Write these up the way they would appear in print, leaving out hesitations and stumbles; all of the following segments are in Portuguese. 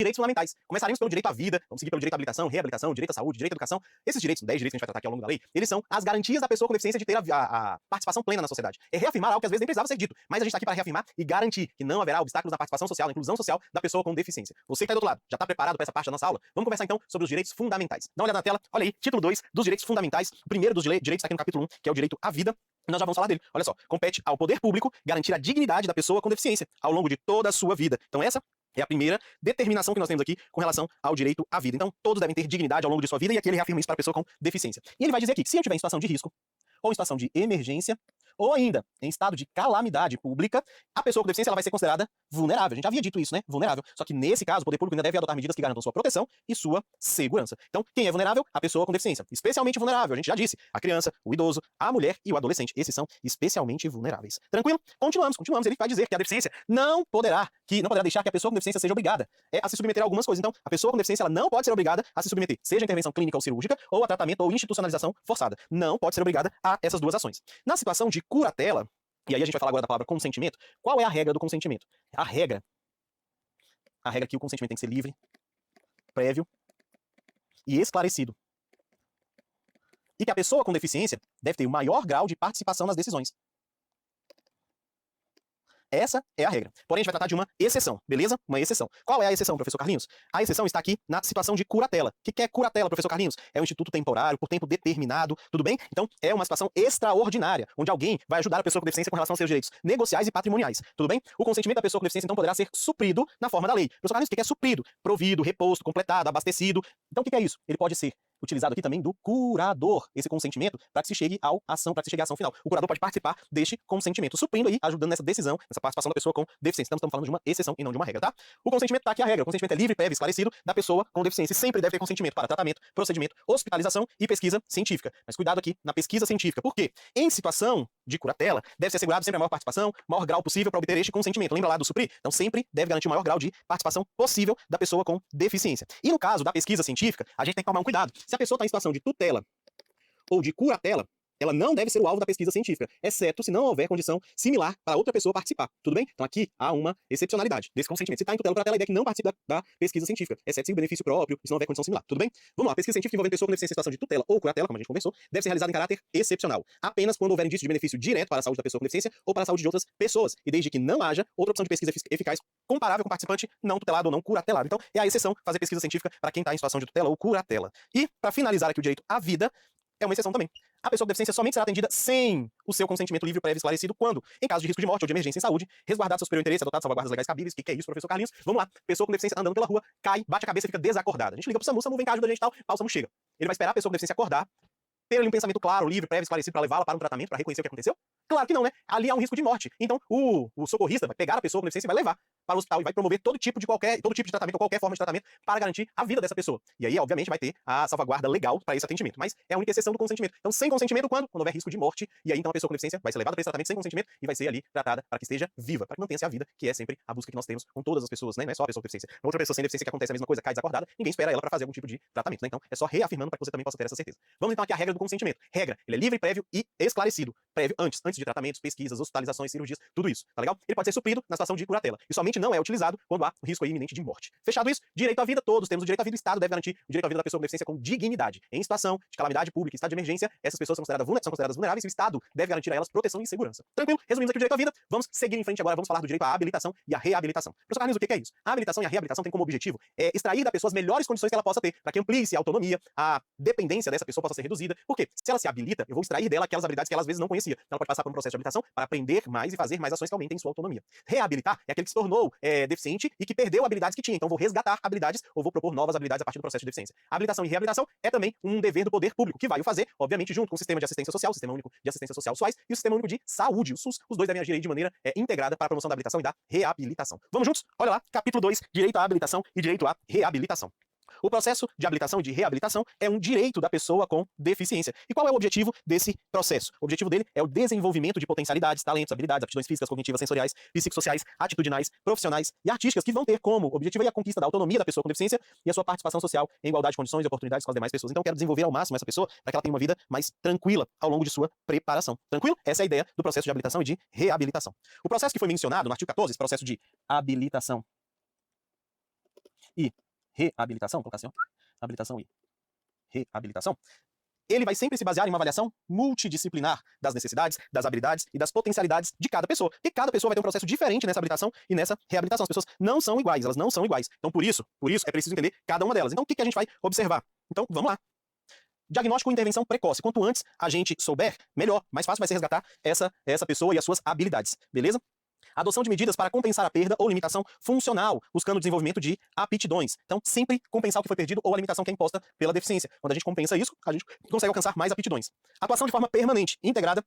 direitos fundamentais. Começaremos pelo direito à vida, vamos seguir pelo direito à habilitação, reabilitação, direito à saúde, direito à educação. Esses direitos, 10 direitos que a gente vai tratar aqui ao longo da lei, eles são as garantias da pessoa com deficiência de ter a participação plena na sociedade. É reafirmar algo que às vezes nem precisava ser dito, mas a gente está aqui para reafirmar e garantir que não haverá obstáculos na participação social, na inclusão social da pessoa com deficiência. Você que está do outro lado, já está preparado para essa parte da nossa aula? Vamos conversar então sobre os direitos fundamentais. Dá uma olhada na tela, olha aí, título 2 dos direitos fundamentais. O primeiro dos direitos está aqui no capítulo 1, que é o direito à vida. Nós já vamos falar dele. Olha só, compete ao poder público garantir a dignidade da pessoa com deficiência ao longo de toda a sua vida. Então essa é a primeira determinação que nós temos aqui com relação ao direito à vida. Então todos devem ter dignidade ao longo de sua vida e aqui ele reafirma isso para a pessoa com deficiência. E ele vai dizer aqui que se eu estiver em situação de risco, ou em situação de emergência, ou ainda em estado de calamidade pública, a pessoa com deficiência ela vai ser considerada vulnerável. A gente já havia dito isso, né? Vulnerável. Só que nesse caso, o poder público ainda deve adotar medidas que garantam sua proteção e sua segurança. Então, quem é vulnerável? A pessoa com deficiência. Especialmente vulnerável, a gente já disse. A criança, o idoso, a mulher e o adolescente. Esses são especialmente vulneráveis. Tranquilo? Continuamos. Ele vai dizer que a deficiência não poderá deixar que a pessoa com deficiência seja obrigada a se submeter a algumas coisas. Então, a pessoa com deficiência ela não pode ser obrigada a se submeter, seja a intervenção clínica ou cirúrgica, ou a tratamento ou institucionalização forçada. Não pode ser obrigada a essas duas ações. Na situação de curatela, e aí a gente vai falar agora da palavra consentimento. Qual é a regra do consentimento? A regra que o consentimento tem que ser livre, prévio e esclarecido. E que a pessoa com deficiência deve ter o maior grau de participação nas decisões. Essa é a regra. Porém, a gente vai tratar de uma exceção, beleza? Uma exceção. Qual é a exceção, professor Carlinhos? A exceção está aqui na situação de curatela. O que é curatela, professor Carlinhos? É um instituto temporário, por tempo determinado, tudo bem? Então, é uma situação extraordinária, onde alguém vai ajudar a pessoa com deficiência com relação aos seus direitos negociais e patrimoniais, tudo bem? O consentimento da pessoa com deficiência, então, poderá ser suprido na forma da lei. Professor Carlinhos, o que é suprido? Provido, reposto, completado, abastecido. Então, o que é isso? Ele pode ser utilizado aqui também do curador, esse consentimento, para que se chegue à ação, final. O curador pode participar deste consentimento, suprindo aí, ajudando nessa decisão, nessa participação da pessoa com deficiência. Então, estamos falando de uma exceção e não de uma regra, tá? O consentimento está aqui a regra. O consentimento é livre, prévio, esclarecido da pessoa com deficiência. E sempre deve ter consentimento para tratamento, procedimento, hospitalização e pesquisa científica. Mas cuidado aqui na pesquisa científica. Por quê? Em situação de curatela, deve ser assegurado sempre a maior participação, maior grau possível para obter este consentimento. Lembra lá do suprir? Então, sempre deve garantir o maior grau de participação possível da pessoa com deficiência. E no caso da pesquisa científica, a gente tem que tomar um cuidado. Se a pessoa está em situação de tutela ou de curatela, ela não deve ser o alvo da pesquisa científica, exceto se não houver condição similar para outra pessoa participar. Tudo bem? Então aqui há uma excepcionalidade desse consentimento. Se está em tutela ou curatela, a ideia é que não participe da pesquisa científica, exceto se o benefício próprio, se não houver condição similar. Tudo bem? Vamos lá. A pesquisa científica envolvendo pessoa com deficiência em situação de tutela ou curatela, como a gente conversou, deve ser realizada em caráter excepcional. Apenas quando houver indício de benefício direto para a saúde da pessoa com deficiência ou para a saúde de outras pessoas. E desde que não haja outra opção de pesquisa eficaz comparável com o participante não tutelado ou não curatelado. Então, é a exceção fazer pesquisa científica para quem está em situação de tutela ou curatela. E, para finalizar aqui o direito à vida, é uma exceção também. A pessoa com deficiência somente será atendida sem o seu consentimento livre, prévio e esclarecido quando, em caso de risco de morte ou de emergência em saúde, resguardado seu superior interesse, adotado salvaguardas legais cabíveis. O que é isso, professor Carlinhos? Vamos lá. Pessoa com deficiência andando pela rua, cai, bate a cabeça e fica desacordada. A gente liga pro SAMU, vem cá, ajuda a gente e tal. O SAMU chega. Ele vai esperar a pessoa com deficiência acordar, ter ali um pensamento claro, livre, prévio, esclarecido para levá-la para um tratamento, para reconhecer o que aconteceu? Claro que não, né? Ali há um risco de morte. Então, o socorrista vai pegar a pessoa com deficiência e vai levar para o hospital e vai promover todo tipo de tratamento ou qualquer forma de tratamento para garantir a vida dessa pessoa. E aí, obviamente, vai ter a salvaguarda legal para esse atendimento. Mas é a única exceção do consentimento. Então, sem consentimento, quando houver risco de morte, e aí então a pessoa com deficiência vai ser levada para esse tratamento sem consentimento e vai ser ali tratada para que esteja viva, para que mantenha-se a vida, que é sempre a busca que nós temos com todas as pessoas, né? Não é só a pessoa com deficiência. Outra pessoa sem deficiência que acontece a mesma coisa, cai desacordada, ninguém espera ela para fazer algum tipo de tratamento, né? Então, é só reafirmando para que você também possa ter essa certeza. Vamos então aqui à regra do consentimento. Regra, ele é livre, prévio e esclarecido. Prévio antes de tratamentos, pesquisas, hospitalizações, cirurgias, tudo isso, tá legal? Ele pode ser suprido na situação de curatela. E somente não é utilizado quando há um risco iminente de morte. Fechado isso? Direito à vida, todos temos o direito à vida, o Estado deve garantir o direito à vida da pessoa com deficiência com dignidade. Em situação de calamidade pública, estado de emergência, essas pessoas são consideradas vulneráveis e o Estado deve garantir a elas proteção e segurança. Tranquilo? Resumimos aqui o direito à vida, vamos seguir em frente agora, vamos falar do direito à habilitação e à reabilitação. Professor Carlinhos, o que é isso? A habilitação e a reabilitação têm como objetivo extrair da pessoa as melhores condições que ela possa ter, para que amplie-se a autonomia, a dependência dessa pessoa possa ser reduzida. Por quê? Se ela se habilita, eu vou extrair dela aquelas habilidades que ela às vezes não conhecia. Então ela pode passar por um processo de habilitação para aprender mais e fazer mais ações que aumentem sua autonomia. Reabilitar é aquele que se tornou deficiente e que perdeu habilidades que tinha. Então vou resgatar habilidades ou vou propor novas habilidades a partir do processo de deficiência. Habilitação e reabilitação é também um dever do poder público, que vai o fazer, obviamente, junto com o sistema de assistência social, o Sistema Único de Assistência Social SUAS e o Sistema Único de Saúde, o SUS. Os dois devem agir aí de maneira integrada para a promoção da habilitação e da reabilitação. Vamos juntos? Olha lá, capítulo 2, direito à habilitação e direito à reabilitação. O processo de habilitação e de reabilitação é um direito da pessoa com deficiência. E qual é o objetivo desse processo? O objetivo dele é o desenvolvimento de potencialidades, talentos, habilidades, aptidões físicas, cognitivas, sensoriais, psicossociais, atitudinais, profissionais e artísticas que vão ter como objetivo a conquista da autonomia da pessoa com deficiência e a sua participação social em igualdade de condições e oportunidades com as demais pessoas. Então eu quero desenvolver ao máximo essa pessoa para que ela tenha uma vida mais tranquila ao longo de sua preparação. Tranquilo? Essa é a ideia do processo de habilitação e de reabilitação. O processo que foi mencionado no artigo 14, esse processo de habilitação e reabilitação, vou colocar assim, ó, habilitação e reabilitação, ele vai sempre se basear em uma avaliação multidisciplinar das necessidades, das habilidades e das potencialidades de cada pessoa. E cada pessoa vai ter um processo diferente nessa habilitação e nessa reabilitação. As pessoas não são iguais, elas não são iguais. Então, por isso é preciso entender cada uma delas. Então, o que a gente vai observar? Então, vamos lá. Diagnóstico e intervenção precoce. Quanto antes a gente souber, melhor. Mais fácil vai ser resgatar essa pessoa e as suas habilidades. Beleza? Adoção de medidas para compensar a perda ou limitação funcional, buscando o desenvolvimento de aptidões. Então, sempre compensar o que foi perdido ou a limitação que é imposta pela deficiência. Quando a gente compensa isso, a gente consegue alcançar mais aptidões. Atuação de forma permanente, integrada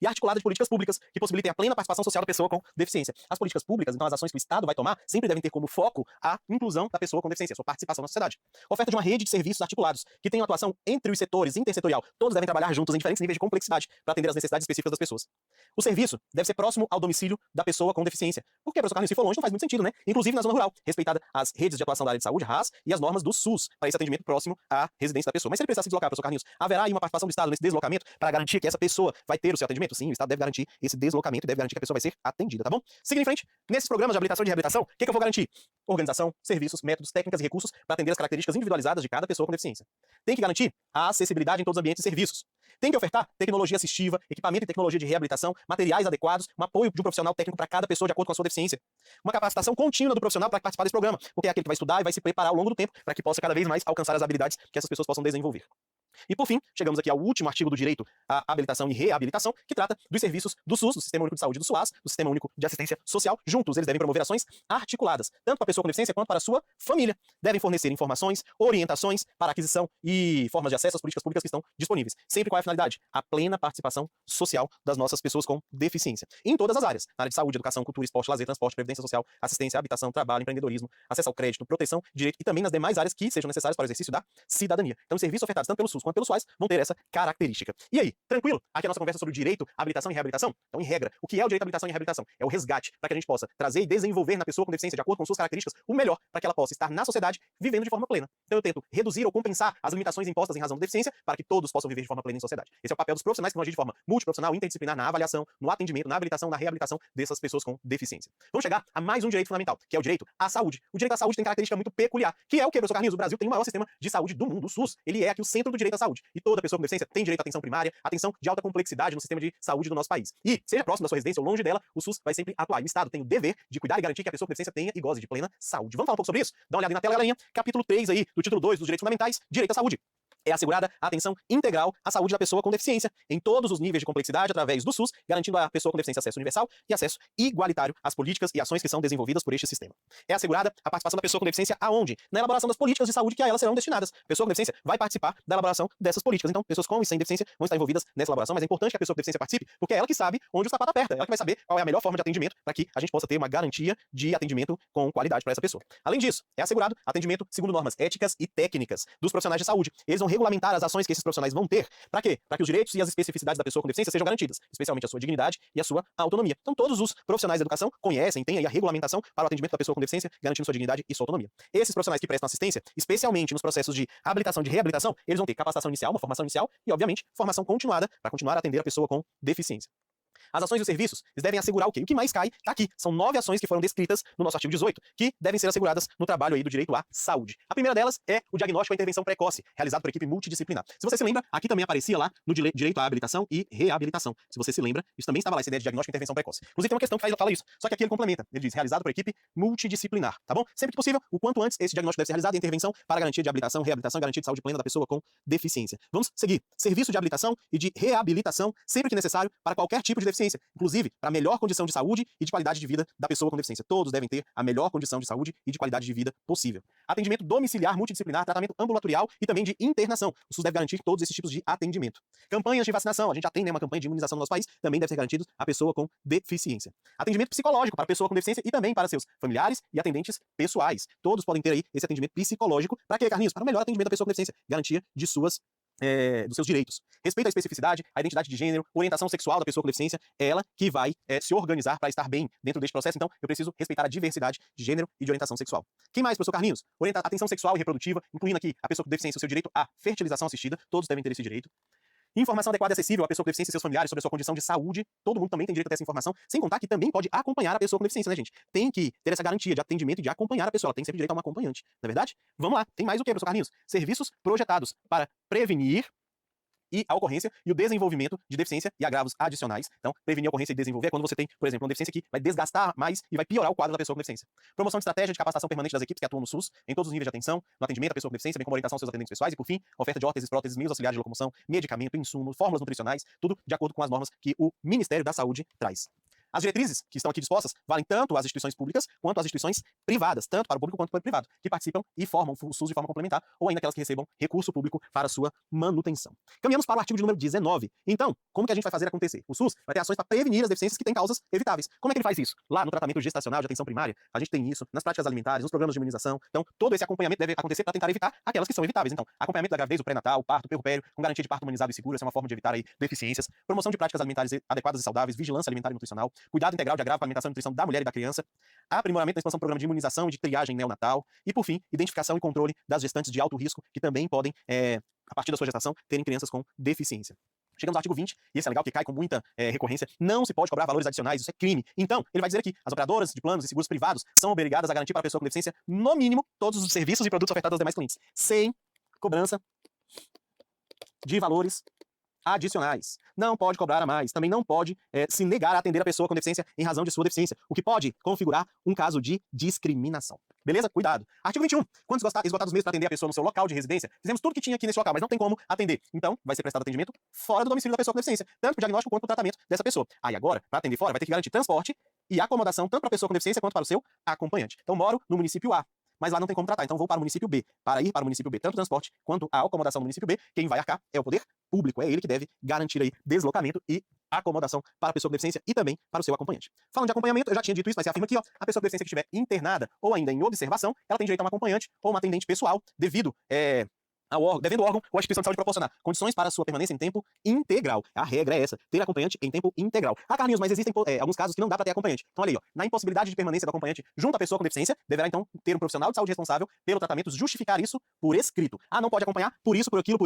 e articulada de políticas públicas que possibilitem a plena participação social da pessoa com deficiência. As políticas públicas, então as ações que o Estado vai tomar, sempre devem ter como foco a inclusão da pessoa com deficiência, a sua participação na sociedade. Oferta de uma rede de serviços articulados, que tenham atuação entre os setores, intersetorial. Todos devem trabalhar juntos em diferentes níveis de complexidade para atender às necessidades específicas das pessoas. O serviço deve ser próximo ao domicílio da pessoa com deficiência. Porque, professor Carlinhos, se for longe, não faz muito sentido, né? Inclusive na zona rural, respeitada as redes de atuação da área de saúde, RAS, e as normas do SUS, para esse atendimento próximo à residência da pessoa. Mas se ele precisar se deslocar, professor Carlinhos, haverá aí uma participação do Estado nesse deslocamento para garantir que essa pessoa vai ter o seu atendimento? Sim, o Estado deve garantir esse deslocamento e deve garantir que a pessoa vai ser atendida, tá bom? Seguindo em frente, nesses programas de habilitação e de reabilitação, o que eu vou garantir? Organização, serviços, métodos, técnicas e recursos para atender as características individualizadas de cada pessoa com deficiência. Tem que garantir a acessibilidade em todos os ambientes e serviços. Tem que ofertar tecnologia assistiva, equipamento e tecnologia de reabilitação, materiais adequados, um apoio de um profissional técnico para cada pessoa de acordo com a sua deficiência. Uma capacitação contínua do profissional para participar desse programa, porque é aquele que vai estudar e vai se preparar ao longo do tempo para que possa cada vez mais alcançar as habilidades que essas pessoas possam desenvolver. E por fim, chegamos aqui ao último artigo do direito à habilitação e reabilitação, que trata dos serviços do SUS, do Sistema Único de Saúde, do SUAS, do Sistema Único de Assistência Social. Juntos, eles devem promover ações articuladas, tanto para a pessoa com deficiência quanto para a sua família. Devem fornecer informações, orientações para aquisição e formas de acesso às políticas públicas que estão disponíveis. Sempre qual é a finalidade? A plena participação social das nossas pessoas com deficiência. Em todas as áreas. Na área de saúde, educação, cultura, esporte, lazer, transporte, previdência social, assistência, habitação, trabalho, empreendedorismo, acesso ao crédito, proteção, direito e também nas demais áreas que sejam necessárias para o exercício da cidadania. Então, os serviços ofertados tanto pelo SUS quanto pelo SUAS vão ter essa característica. E aí, tranquilo? Aqui é a nossa conversa sobre o direito, habilitação e reabilitação. Então, em regra, o que é o direito à habilitação e reabilitação? É o resgate para que a gente possa trazer e desenvolver na pessoa com deficiência, de acordo com suas características, o melhor para que ela possa estar na sociedade vivendo de forma plena. Então, eu tento reduzir ou compensar as limitações impostas em razão da deficiência para que todos possam viver de forma plena em sociedade. Esse é o papel dos profissionais que vão agir de forma multiprofissional, interdisciplinar na avaliação, no atendimento, na habilitação, na reabilitação dessas pessoas com deficiência. Vamos chegar a mais um direito fundamental, que é o direito à saúde. O direito à saúde tem característica muito peculiar, que é o que, professor Carlinhos? O Brasil tem o maior sistema de saúde do mundo, o SUS. Ele é aqui o centro do direito à saúde. E toda pessoa com deficiência tem direito à atenção primária, atenção de alta complexidade no sistema de saúde do nosso país. E, seja próximo da sua residência ou longe dela, o SUS vai sempre atuar. E o Estado tem o dever de cuidar e garantir que a pessoa com deficiência tenha e goze de plena saúde. Vamos falar um pouco sobre isso? Dá uma olhada aí na tela, galerinha. Capítulo 3 aí, do título 2 dos direitos fundamentais, direito à saúde. É assegurada a atenção integral à saúde da pessoa com deficiência, em todos os níveis de complexidade, através do SUS, garantindo à pessoa com deficiência acesso universal e acesso igualitário às políticas e ações que são desenvolvidas por este sistema. É assegurada a participação da pessoa com deficiência aonde? Na elaboração das políticas de saúde que a elas serão destinadas. A pessoa com deficiência vai participar da elaboração dessas políticas. Então, pessoas com e sem deficiência vão estar envolvidas nessa elaboração, mas é importante que a pessoa com deficiência participe, porque é ela que sabe onde o sapato aperta, ela que vai saber qual é a melhor forma de atendimento para que a gente possa ter uma garantia de atendimento com qualidade para essa pessoa. Além disso, é assegurado atendimento segundo normas éticas e técnicas dos profissionais de saúde. Eles vão regulamentar as ações que esses profissionais vão ter. Para quê? Para que os direitos e as especificidades da pessoa com deficiência sejam garantidas, especialmente a sua dignidade e a sua autonomia. Então, todos os profissionais da educação conhecem, têm aí a regulamentação para o atendimento da pessoa com deficiência, garantindo sua dignidade e sua autonomia. Esses profissionais que prestam assistência, especialmente nos processos de habilitação e de reabilitação, eles vão ter capacitação inicial, uma formação inicial e, obviamente, formação continuada para continuar a atender a pessoa com deficiência. As ações e os serviços, eles devem assegurar o quê? O que mais cai está aqui. São 9 ações que foram descritas no nosso artigo 18, que devem ser asseguradas no trabalho aí do direito à saúde. A primeira delas é o diagnóstico e a intervenção precoce, realizado por equipe multidisciplinar. Se você se lembra, aqui também aparecia lá no direito à habilitação e reabilitação. Se você se lembra, isso também estava lá, essa ideia de diagnóstico e intervenção precoce. Inclusive tem uma questão que fala isso, só que aqui ele complementa. Ele diz, realizado por equipe multidisciplinar, tá bom? Sempre que possível, o quanto antes esse diagnóstico deve ser realizado e a intervenção para garantia de habilitação, reabilitação e garantia de saúde plena da pessoa com deficiência. Vamos seguir. Serviço de habilitação e de reabilitação, sempre que necessário, para qualquer tipo de deficiência, inclusive para a melhor condição de saúde e de qualidade de vida da pessoa com deficiência. Todos devem ter a melhor condição de saúde e de qualidade de vida possível. Atendimento domiciliar multidisciplinar, tratamento ambulatorial e também de internação. O SUS deve garantir todos esses tipos de atendimento. Campanhas de vacinação. A gente já tem, né, uma campanha de imunização no nosso país, também deve ser garantido à pessoa com deficiência. Atendimento psicológico para a pessoa com deficiência e também para seus familiares e atendentes pessoais. Todos podem ter aí esse atendimento psicológico. Para quê, Carlinhos? Para o melhor atendimento da pessoa com deficiência. Garantia de dos seus direitos. Respeito à especificidade, à identidade de gênero, orientação sexual da pessoa com deficiência, é ela que vai se organizar para estar bem dentro deste processo. Então, eu preciso respeitar a diversidade de gênero e de orientação sexual. Quem mais, professor Carlinhos? Atenção sexual e reprodutiva, incluindo aqui a pessoa com deficiência, o seu direito à fertilização assistida. Todos devem ter esse direito. Informação adequada e acessível à pessoa com deficiência e seus familiares sobre a sua condição de saúde. Todo mundo também tem direito a ter essa informação, sem contar que também pode acompanhar a pessoa com deficiência, né, gente? Tem que ter essa garantia de atendimento e de acompanhar a pessoa. Ela tem sempre direito a uma acompanhante, não é verdade? Vamos lá, tem mais o que, professor Carlinhos? Serviços projetados para prevenir e a ocorrência e o desenvolvimento de deficiência e agravos adicionais. Então, prevenir a ocorrência e desenvolver é quando você tem, por exemplo, uma deficiência que vai desgastar mais e vai piorar o quadro da pessoa com deficiência. Promoção de estratégia de capacitação permanente das equipes que atuam no SUS, em todos os níveis de atenção, no atendimento à pessoa com deficiência, bem como orientação aos seus atendentes pessoais e, por fim, oferta de órteses, próteses, meios auxiliares de locomoção, medicamento, insumos, fórmulas nutricionais, tudo de acordo com as normas que o Ministério da Saúde traz. As diretrizes que estão aqui dispostas valem tanto às instituições públicas quanto às instituições privadas, tanto para o público quanto para o privado, que participam e formam o SUS de forma complementar, ou ainda aquelas que recebam recurso público para sua manutenção. Caminhamos para o artigo de número 19. Então, como que a gente vai fazer acontecer? O SUS vai ter ações para prevenir as deficiências que têm causas evitáveis. Como é que ele faz isso? Lá no tratamento gestacional de atenção primária, a gente tem isso, nas práticas alimentares, nos programas de imunização. Então, todo esse acompanhamento deve acontecer para tentar evitar aquelas que são evitáveis. Então, acompanhamento da gravidez, o pré-natal, o parto, o puerpério, com garantia de parto humanizado e seguro, essa é uma forma de evitar aí deficiências. Promoção de práticas alimentares adequadas e saudáveis, vigilância alimentar e nutricional, cuidado integral de agravo para a alimentação e nutrição da mulher e da criança, aprimoramento da expansão do programa de imunização e de triagem neonatal e, por fim, identificação e controle das gestantes de alto risco que também podem, a partir da sua gestação, terem crianças com deficiência. Chegamos ao artigo 20, e esse é legal, que cai com muita recorrência. Não se pode cobrar valores adicionais, isso é crime. Então, ele vai dizer aqui, as operadoras de planos e seguros privados são obrigadas a garantir para a pessoa com deficiência, no mínimo, todos os serviços e produtos ofertados aos demais clientes, sem cobrança de valores adicionais. Não pode cobrar a mais. Também não pode se negar a atender a pessoa com deficiência em razão de sua deficiência, o que pode configurar um caso de discriminação. Beleza? Cuidado. Artigo 21. Quando esgotados os meios para atender a pessoa no seu local de residência, fizemos tudo que tinha aqui nesse local, mas não tem como atender. Então, vai ser prestado atendimento fora do domicílio da pessoa com deficiência, tanto para o diagnóstico quanto para o tratamento dessa pessoa. Aí agora, para atender fora, vai ter que garantir transporte e acomodação tanto para a pessoa com deficiência quanto para o seu acompanhante. Então, moro no município A, mas lá não tem como tratar, então vou para o município B. Para ir para o município B, tanto o transporte quanto a acomodação no município B, quem vai arcar é o poder público, é ele que deve garantir aí deslocamento e acomodação para a pessoa com deficiência e também para o seu acompanhante. Falando de acompanhamento, eu já tinha dito isso, mas se afirma aqui, ó, a pessoa com deficiência que estiver internada ou ainda em observação, ela tem direito a um acompanhante ou uma atendente pessoal, devendo o órgão ou a instituição de saúde proporcionar condições para a sua permanência em tempo integral. A regra é essa, ter acompanhante em tempo integral. Ah, Carlinhos, mas existem alguns casos que não dá para ter acompanhante. Então, olha aí, ó, na impossibilidade de permanência do acompanhante junto à pessoa com deficiência, deverá então ter um profissional de saúde responsável pelo tratamento, justificar isso por escrito. Ah, não pode acompanhar por isso, por aquilo,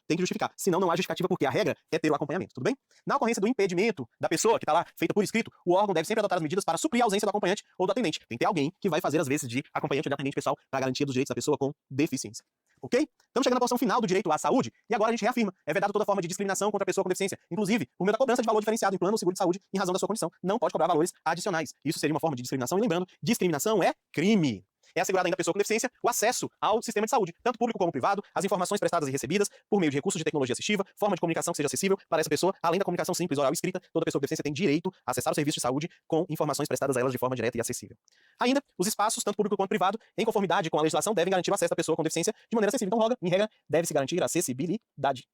tem que justificar. Senão não há justificativa, porque a regra é ter o acompanhamento, tudo bem? Na ocorrência do impedimento da pessoa que está lá, feita por escrito, o órgão deve sempre adotar as medidas para suprir a ausência do acompanhante ou do atendente. Tem que ter alguém que vai fazer as vezes de acompanhante ou de atendente pessoal para garantia dos direitos da pessoa com deficiência. Ok? Estamos chegando à porção final do direito à saúde, e agora a gente reafirma, é vedado toda forma de discriminação contra a pessoa com deficiência, inclusive por meio da cobrança de valor diferenciado em plano ou seguro de saúde em razão da sua condição. Não pode cobrar valores adicionais. Isso seria uma forma de discriminação, e lembrando, discriminação é crime. É assegurado ainda à pessoa com deficiência o acesso ao sistema de saúde, tanto público como privado, as informações prestadas e recebidas por meio de recursos de tecnologia assistiva, forma de comunicação que seja acessível para essa pessoa, além da comunicação simples, oral e escrita. Toda pessoa com deficiência tem direito a acessar o serviço de saúde com informações prestadas a elas de forma direta e acessível. Ainda, os espaços, tanto público quanto privado, em conformidade com a legislação, devem garantir o acesso da pessoa com deficiência de maneira acessível. Então, em regra, deve-se garantir a acessibilidade.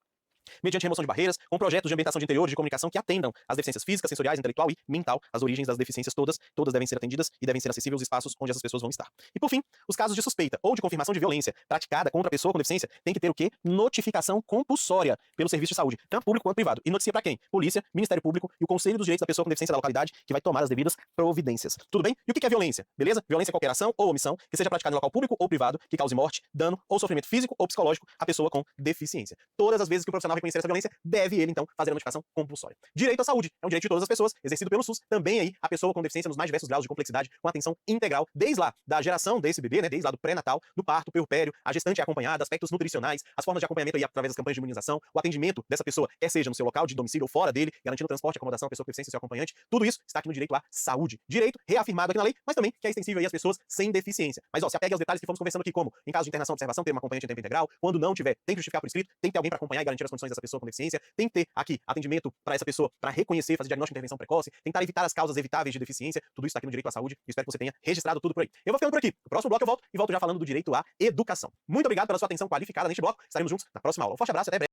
Mediante remoção de barreiras, com projetos de ambientação de interior e de comunicação que atendam às deficiências físicas, sensoriais, intelectual e mental. As origens das deficiências todas devem ser atendidas e devem ser acessíveis os espaços onde essas pessoas vão estar. E por fim, os casos de suspeita ou de confirmação de violência praticada contra a pessoa com deficiência tem que ter o quê? Notificação compulsória pelo serviço de saúde, tanto público quanto privado. E noticia para quem? Polícia, Ministério Público e o Conselho dos Direitos da Pessoa com Deficiência da localidade, que vai tomar as devidas providências. Tudo bem? E o que é violência? Beleza? Violência é qualquer ação ou omissão que seja praticada em local público ou privado, que cause morte, dano ou sofrimento físico ou psicológico à pessoa com deficiência. Todas as vezes que o profissional reconhecer essa violência, deve ele, então, fazer a notificação compulsória. Direito à saúde é um direito de todas as pessoas, exercido pelo SUS, também aí a pessoa com deficiência nos mais diversos graus de complexidade, com atenção integral, desde lá da geração desse bebê, né, desde lá do pré-natal, do parto, puerpério, a gestante é acompanhada, aspectos nutricionais, as formas de acompanhamento aí através das campanhas de imunização, o atendimento dessa pessoa, quer seja no seu local de domicílio ou fora dele, garantindo transporte, acomodação à pessoa com deficiência e seu acompanhante, tudo isso está aqui no direito à saúde. Direito reafirmado aqui na lei, mas também que é extensível aí às pessoas sem deficiência. Mas, ó, se apegue aos detalhes que fomos conversando aqui, como, em caso de internação ou observação, ter uma acompanhante em tempo integral, quando não tiver, tem que justificar por escrito, tem que ter alguém para acompanhar e garantir as condições dessa pessoa com deficiência, tem que ter aqui atendimento para essa pessoa, para reconhecer, fazer diagnóstico e intervenção precoce, tentar evitar as causas evitáveis de deficiência, tudo isso está aqui no direito à saúde, e espero que você tenha registrado tudo por aí. Eu vou ficando por aqui. No próximo bloco eu volto já falando do direito à educação. Muito obrigado pela sua atenção qualificada neste bloco. Estaremos juntos na próxima aula. Um forte abraço e até breve.